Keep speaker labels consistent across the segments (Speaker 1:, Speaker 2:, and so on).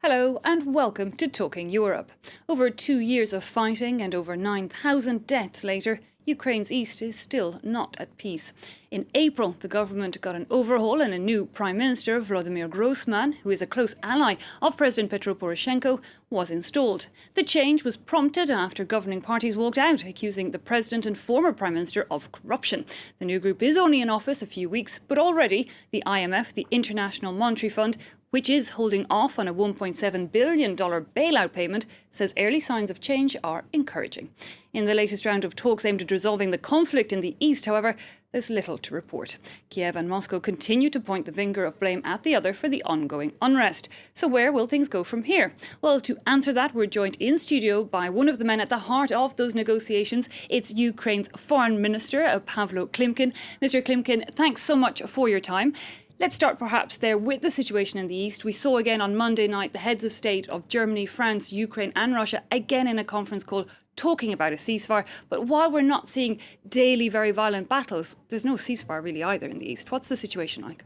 Speaker 1: Hello and welcome to Talking Europe. Over 2 years of fighting and over 9,000 deaths later, Ukraine's east is still not at peace. In April, the government got an overhaul and a new Prime Minister, Volodymyr Grossman, who is a close ally of President Petro Poroshenko, was installed. The change was prompted after governing parties walked out, accusing the President and former Prime Minister of corruption. The new group is only in office a few weeks, but already the IMF, the International Monetary Fund, which is holding off on a $1.7 billion bailout payment, says early signs of change are encouraging. In the latest round of talks aimed at resolving the conflict in the east, however, there's little to report. Kiev and Moscow continue to point the finger of blame at the other for the ongoing unrest. So where will things go from here? Well, to answer that, we're joined in studio by one of the men at the heart of those negotiations. It's Ukraine's Foreign Minister, Pavlo Klimkin. Mr. Klimkin, thanks so much for your time. Let's start perhaps there with the situation in the east. We saw again on Monday night the heads of state of Germany, France, Ukraine and Russia again in a conference call talking about a ceasefire. But while we're not seeing daily very violent battles, there's no ceasefire really either in the east. What's the situation like?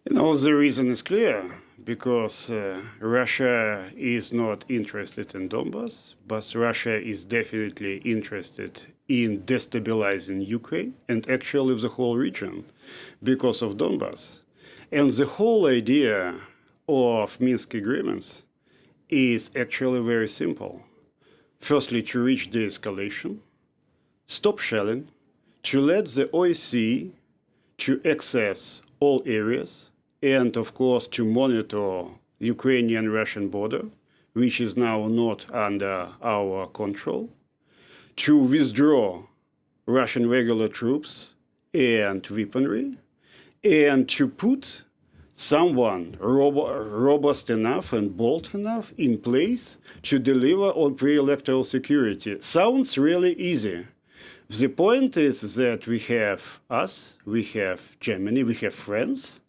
Speaker 2: The reason is clear, because Russia is not interested in Donbass, but Russia is definitely interested in destabilizing Ukraine and actually the whole region because of Donbass. And the whole idea of Minsk agreements is actually very simple. Firstly, to reach de-escalation, stop shelling, to let the OSCE to access all areas, and of course to monitor Ukrainian-Russian border, which is now not under our control, to withdraw Russian regular troops and weaponry, and to put someone robust enough and bold enough in place to deliver on pre-electoral security. Sounds really easy. The point is that we have us, we have Germany, we have France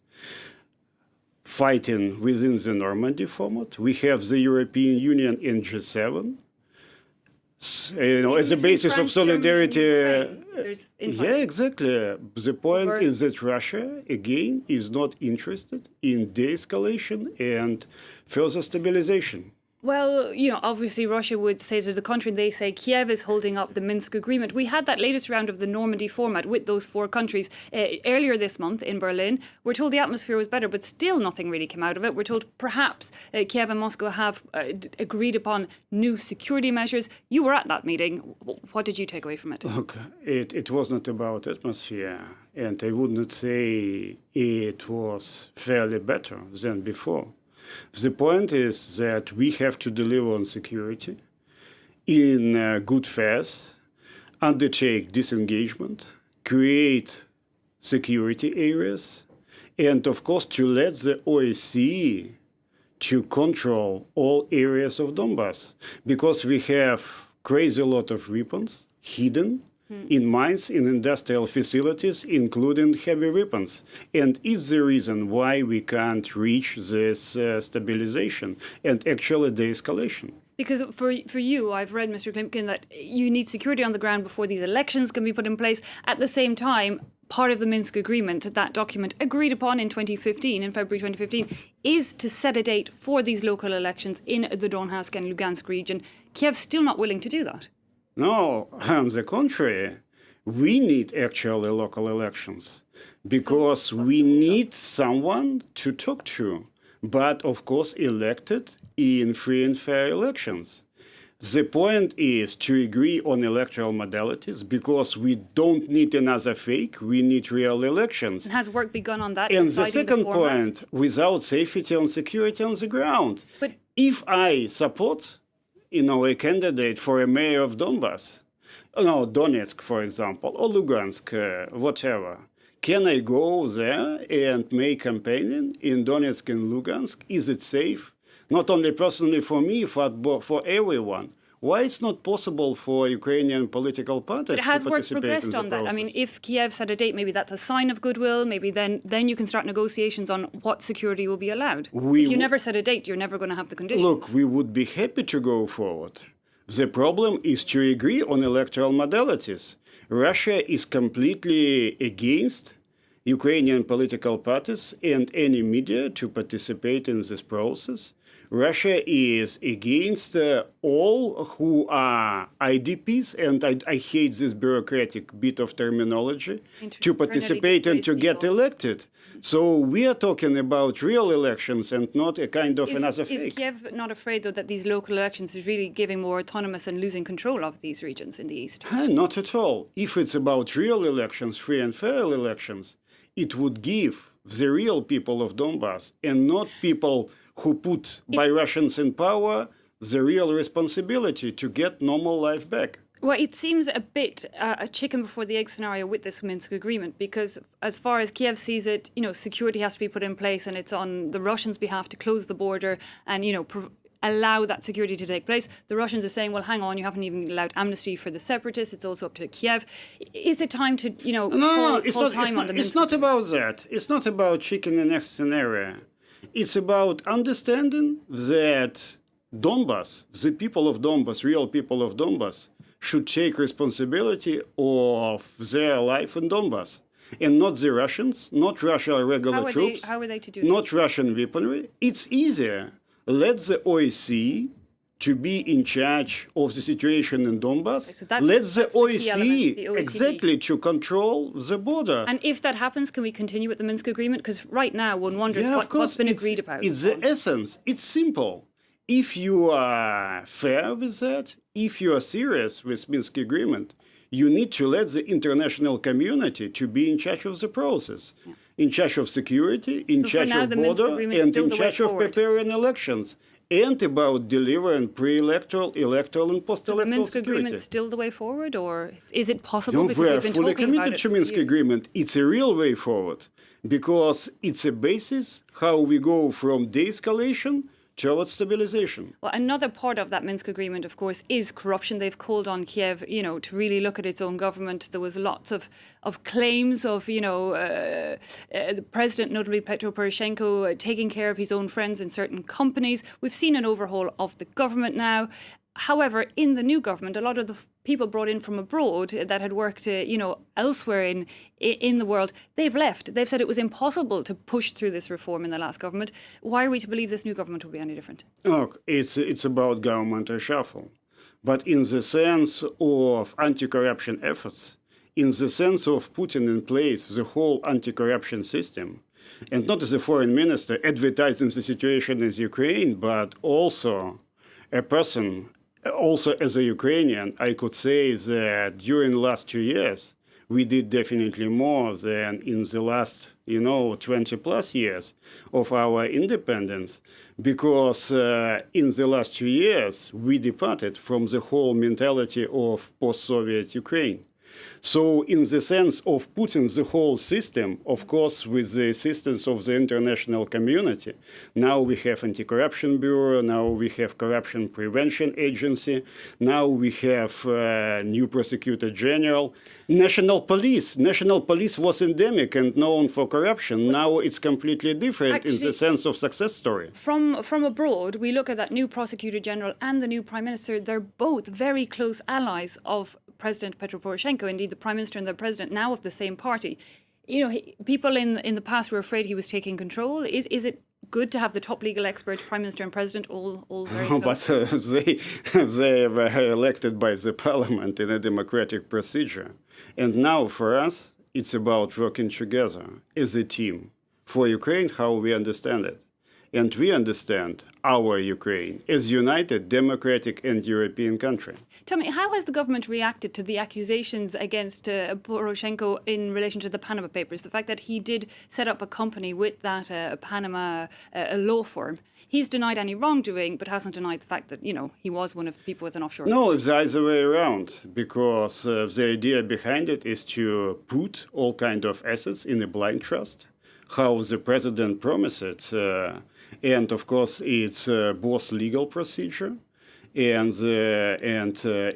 Speaker 2: fighting within the Normandy format. We have the European Union and G7. As a basis of solidarity. Yeah, exactly. The point is that Russia, again, is not interested in de-escalation and further stabilization.
Speaker 1: Well, obviously Russia would say to the contrary. They say Kiev is holding up the Minsk agreement. We had that latest round of the Normandy format with those four countries earlier this month in Berlin. We're told the atmosphere was better, but still nothing really came out of it. We're told perhaps Kiev and Moscow have agreed upon new security measures. You were at that meeting. What did you take away from it?
Speaker 2: Look, it was not about atmosphere, and I would not say it was fairly better than before. The point is that we have to deliver on security in good faith, undertake disengagement, create security areas, and of course to let the OSCE to control all areas of Donbass, because we have crazy lot of weapons hidden in mines, in industrial facilities, including heavy weapons. And it's the reason why we can't reach this stabilization and actually de-escalation.
Speaker 1: Because for you, I've read, Mr. Klimkin, that you need security on the ground before these elections can be put in place. At the same time, part of the Minsk agreement, that document agreed upon in February 2015, is to set a date for these local elections in the Donetsk and Lugansk region. Kiev's still not willing to do that.
Speaker 2: No, on the contrary, we need actually local elections because we need someone to talk to, but of course elected in free and fair elections. The point is to agree on electoral modalities because we don't need another fake, we need real elections.
Speaker 1: And has work begun on that?
Speaker 2: And the second point, without safety and security on the ground. But if I support a candidate for a mayor of Donbass, Donetsk, for example, or Lugansk, whatever, can I go there and make campaigning in Donetsk and Lugansk? Is it safe? Not only personally for me, but for everyone. Why it's not possible for Ukrainian political parties to participate in the process?
Speaker 1: But has work progressed on that? I mean, if Kiev set a date, maybe that's a sign of goodwill. Maybe then you can start negotiations on what security will be allowed. If you never set a date, you're never going to have the conditions.
Speaker 2: Look, we would be happy to go forward. The problem is to agree on electoral modalities. Russia is completely against Ukrainian political parties and any media to participate in this process. Russia is against all who are IDPs, and I hate this bureaucratic bit of terminology, to participate and to get elected. So we are talking about real elections and not a kind of another fake.
Speaker 1: Is Kiev not afraid, though, that these local elections is really giving more autonomous and losing control of these regions in the east?
Speaker 2: Not at all. If it's about real elections, free and fair elections, it would give the real people of Donbass and not people who put by Russians in power the real responsibility to get normal life back.
Speaker 1: Well, it seems a bit a chicken before the egg scenario with this Minsk agreement, because as far as Kiev sees it, security has to be put in place, and it's on the Russians' behalf to close the border and, allow that security to take place. The Russians are saying, well, hang on, you haven't even allowed amnesty for the separatists. It's also up to Kiev. Is it time to, call time on the Minsk?
Speaker 2: It's not about that. It's not about chicken and egg scenario. It's about understanding that Donbass, the people of Donbass, real people of Donbass, should take responsibility of their life in Donbass. And not the Russians, not Russian regular troops.
Speaker 1: How are they to do that?
Speaker 2: Not Russian weaponry. It's easier. Let the OSCE to be in charge of the situation in Donbass.
Speaker 1: So
Speaker 2: Let the
Speaker 1: OSCE
Speaker 2: OSCE exactly to control the border.
Speaker 1: And if that happens, can we continue with the Minsk agreement? Because right now one wonders what's been agreed about.
Speaker 2: It's the essence. It's simple. If you are fair with that, if you are serious with Minsk agreement, you need to let the international community to be in charge of the process, in charge of security, in charge of border, and in charge of preparing elections, and about delivering pre-electoral, electoral, and post-electoral
Speaker 1: security. The Minsk
Speaker 2: security.
Speaker 1: agreement still the way forward, or is it possible?
Speaker 2: No,
Speaker 1: because
Speaker 2: we are
Speaker 1: we've been
Speaker 2: fully
Speaker 1: talking
Speaker 2: committed
Speaker 1: about
Speaker 2: to Minsk agreement. It's a real way forward because it's a basis how we go from de-escalation towards stabilization.
Speaker 1: Well, another part of that Minsk agreement, of course, is corruption. They've called on Kiev, to really look at its own government. There was lots of claims of, the president, notably Petro Poroshenko, taking care of his own friends in certain companies. We've seen an overhaul of the government now. However, in the new government, a lot of the people brought in from abroad that had worked, elsewhere in the world, they've left. They've said it was impossible to push through this reform in the last government. Why are we to believe this new government will be any different?
Speaker 2: Look, it's about government reshuffle. But in the sense of anti-corruption efforts, in the sense of putting in place the whole anti-corruption system, and not as a foreign minister advertising the situation in Ukraine, but also a person. Also, as a Ukrainian, I could say that during the last 2 years, we did definitely more than in the last, 20 plus years of our independence, because in the last 2 years, we departed from the whole mentality of post-Soviet Ukraine. So in the sense of putting the whole system, of course, with the assistance of the international community, now we have Anti-Corruption Bureau, now we have Corruption Prevention Agency, now we have new Prosecutor General. National Police was endemic and known for corruption. Now it's completely different in the sense of success story.
Speaker 1: From abroad, we look at that new Prosecutor General and the new Prime Minister. They're both very close allies of President Petro Poroshenko. Indeed, the Prime Minister and the President now of the same party. People in the past were afraid he was taking control. Is it good to have the top legal expert, Prime Minister and President, all very close?
Speaker 2: But they were elected by the parliament in a democratic procedure. And now for us, it's about working together as a team for Ukraine, how we understand it. And we understand our Ukraine as united, democratic and European country.
Speaker 1: Tell me, how has the government reacted to the accusations against Poroshenko in relation to the Panama Papers? The fact that he did set up a company with that Panama law firm. He's denied any wrongdoing, but hasn't denied the fact that, he was one of the people with an offshore.
Speaker 2: No, it's the other way around, because the idea behind it is to put all kind of assets in a blind trust. How the president promised it. And of course, it's both legal procedure, and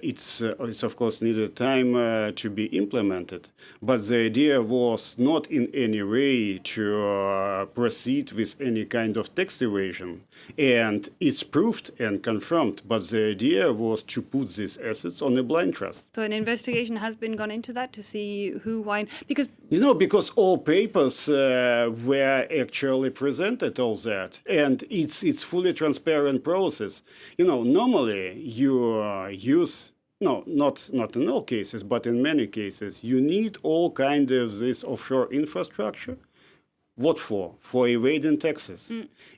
Speaker 2: it's of course needed time to be implemented. But the idea was not in any way to proceed with any kind of tax evasion, and it's proved and confirmed. But the idea was to put these assets on a blind trust.
Speaker 1: So an investigation has been gone into that to see who, why, because
Speaker 2: Because all papers were actually presented all that, and it's fully transparent process. Normally you use no, not in all cases, but in many cases, you need all kind of this offshore infrastructure. What for? For evading taxes.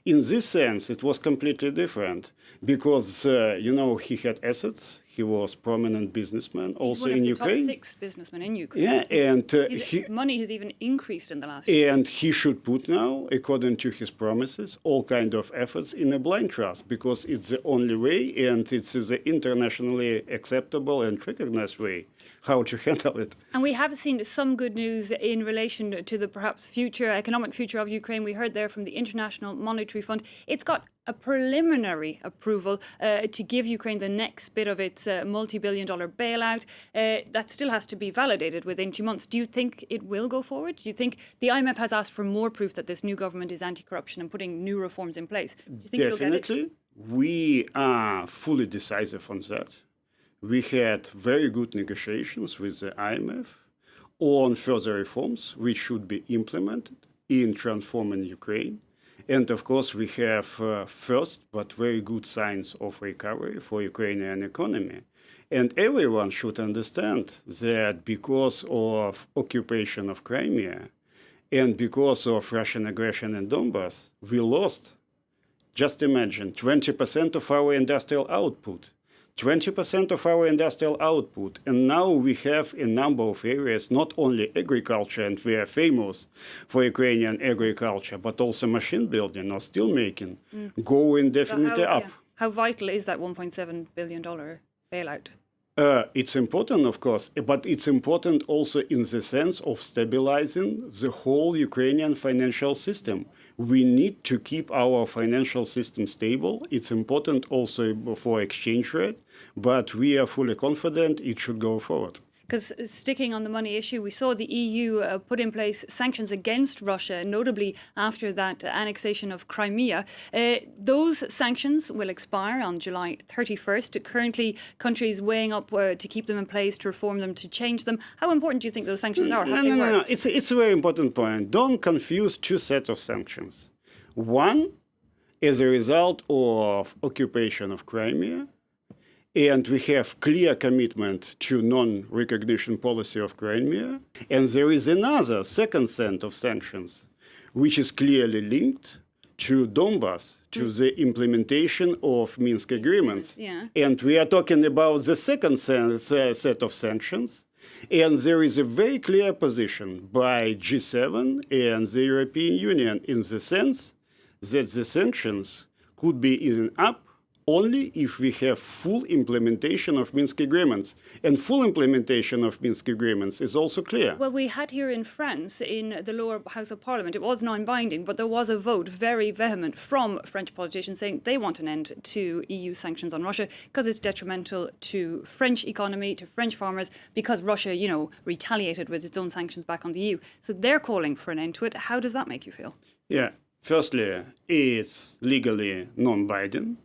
Speaker 2: In this sense, it was completely different because, he had assets. He was prominent businessman also in Ukraine.
Speaker 1: He's one of the top 6 businessmen in Ukraine.
Speaker 2: Yeah, and
Speaker 1: his money has even increased in the last year.
Speaker 2: And he should put now, according to his promises, all kind of efforts in a blind trust because it's the only way and it's the internationally acceptable and recognized way how to handle it.
Speaker 1: And we have seen some good news in relation to the perhaps economic future of Ukraine. We heard there from the International Monetary Fund. It's got a preliminary approval to give Ukraine the next bit of its multi-billion-dollar bailout. That still has to be validated within 2 months. Do you think it will go forward? Do you think the IMF has asked for more proof that this new government is anti-corruption and putting new reforms in place? Do you think
Speaker 2: Definitely.
Speaker 1: It'll get it?
Speaker 2: We are fully decisive on that. We had very good negotiations with the IMF on further reforms which should be implemented in transforming Ukraine. And of course, we have first but very good signs of recovery for Ukrainian economy. And everyone should understand that because of occupation of Crimea and because of Russian aggression in Donbass, we lost, just imagine, 20% of our industrial output. 20% of our industrial output. And now we have a number of areas, not only agriculture, and we are famous for Ukrainian agriculture, but also machine building or steel making, going definitely up.
Speaker 1: How vital is that $1.7 billion bailout?
Speaker 2: It's important, of course, but it's important also in the sense of stabilizing the whole Ukrainian financial system. We need to keep our financial system stable. It's important also for exchange rate, but we are fully confident it should go forward.
Speaker 1: Because sticking on the money issue, we saw the EU put in place sanctions against Russia, notably after that annexation of Crimea. Those sanctions will expire on July 31st. Currently, countries weighing up to keep them in place, to reform them, to change them. How important do you think those sanctions are?
Speaker 2: No. It's a very important point. Don't confuse two sets of sanctions. One, as a result of occupation of Crimea, and we have clear commitment to non-recognition policy of Crimea. And there is another second set of sanctions, which is clearly linked to Donbass, to the implementation of Minsk agreements.
Speaker 1: Yeah.
Speaker 2: And we are talking about the second set of sanctions. And there is a very clear position by G7 and the European Union in the sense that the sanctions could be eased up only if we have full implementation of Minsk agreements. And full implementation of Minsk agreements is also clear.
Speaker 1: Well, we had here in France, in the lower house of parliament, it was non-binding, but there was a vote, very vehement, from French politicians saying they want an end to EU sanctions on Russia because it's detrimental to French economy, to French farmers, because Russia, retaliated with its own sanctions back on the EU. So they're calling for an end to it. How does that make you feel?
Speaker 2: Yeah. Firstly, it's legally non-binding.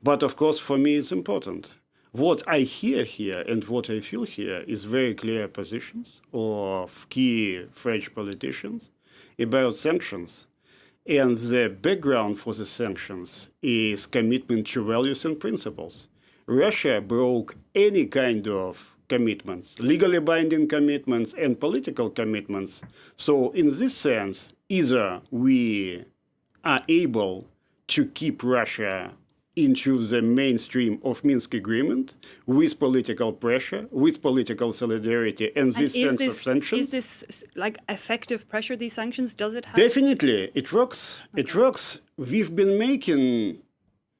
Speaker 2: But of course, for me, it's important. What I hear here and what I feel here is very clear positions of key French politicians about sanctions. And the background for the sanctions is commitment to values and principles. Russia broke any kind of commitments, legally binding commitments and political commitments. So in this sense, either we are able to keep Russia into the mainstream of Minsk agreement with political pressure, with political solidarity, and this sense of sanctions.
Speaker 1: Is this like effective pressure, these sanctions? Does it have?
Speaker 2: Definitely, it works. Okay. It works. We've been making,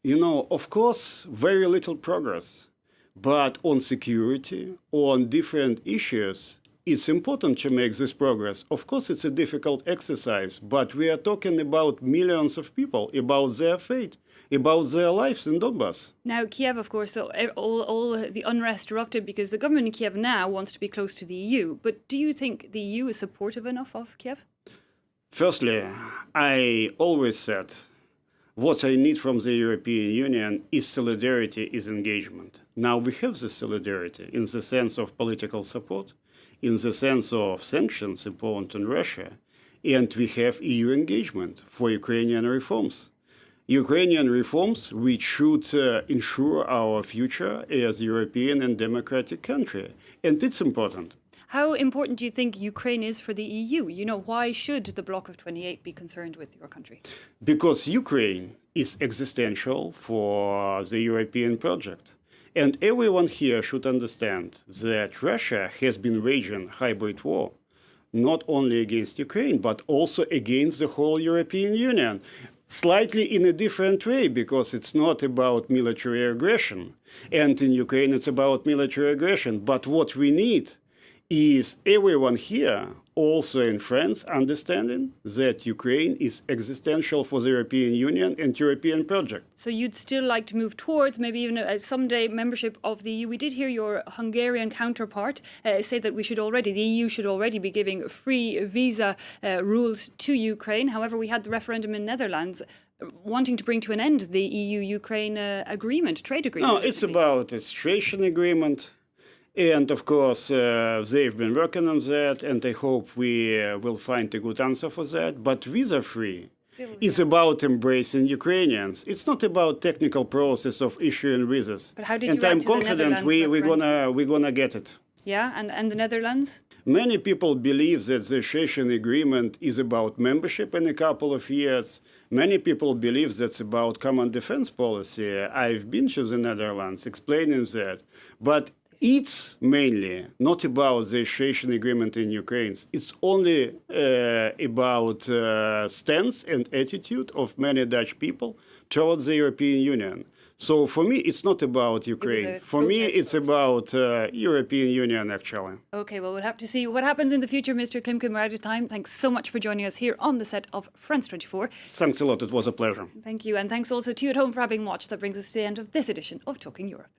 Speaker 2: of course, very little progress. But on security, on different issues, it's important to make this progress. Of course, it's a difficult exercise, but we are talking about millions of people, about their fate, about their lives in Donbass.
Speaker 1: Now, Kiev, of course, so all the unrest erupted because the government in Kiev now wants to be close to the EU. But do you think the EU is supportive enough of Kiev?
Speaker 2: Firstly, I always said what I need from the European Union is solidarity, is engagement. Now we have the solidarity in the sense of political support, in the sense of sanctions imposed on Russia, and we have EU engagement for Ukrainian reforms. Ukrainian reforms which should ensure our future as a European and democratic country. And it's important.
Speaker 1: How important do you think Ukraine is for the EU? You know, why should the Bloc of 28 be concerned with your country?
Speaker 2: Because Ukraine is existential for the European project. And everyone here should understand that Russia has been waging hybrid war, not only against Ukraine, but also against the whole European Union. Slightly in a different way, because it's not about military aggression. And in Ukraine, it's about military aggression. But what we need is everyone here, also in France, understanding that Ukraine is existential for the European Union and European project.
Speaker 1: So you'd still like to move towards maybe even someday membership of the EU. We did hear your Hungarian counterpart say that the EU should already be giving free visa rules to Ukraine. However, we had the referendum in Netherlands wanting to bring to an end the EU-Ukraine trade agreement.
Speaker 2: No, it's about a situation agreement. And of course, they've been working on that, and I hope we will find a good answer for that. But visa-free is about embracing Ukrainians. It's not about technical process of issuing visas.
Speaker 1: But how did you
Speaker 2: and
Speaker 1: react
Speaker 2: I'm
Speaker 1: to the
Speaker 2: confident
Speaker 1: Netherlands
Speaker 2: we're gonna get it.
Speaker 1: Yeah, and the Netherlands?
Speaker 2: Many people believe that the association agreement is about membership in a couple of years. Many people believe that's about common defense policy. I've been to the Netherlands explaining that. But it's mainly not about the association agreement in Ukraine. It's only about stance and attitude of many Dutch people towards the European Union. So for me, it's not about Ukraine. For me, it's about European Union, actually.
Speaker 1: Okay, well, we'll have to see what happens in the future, Mr. Klimkin. We're out of time. Thanks so much for joining us here on the set of France 24.
Speaker 2: Thanks a lot. It was a pleasure.
Speaker 1: Thank you. And thanks also to you at home for having watched. That brings us to the end of this edition of Talking Europe.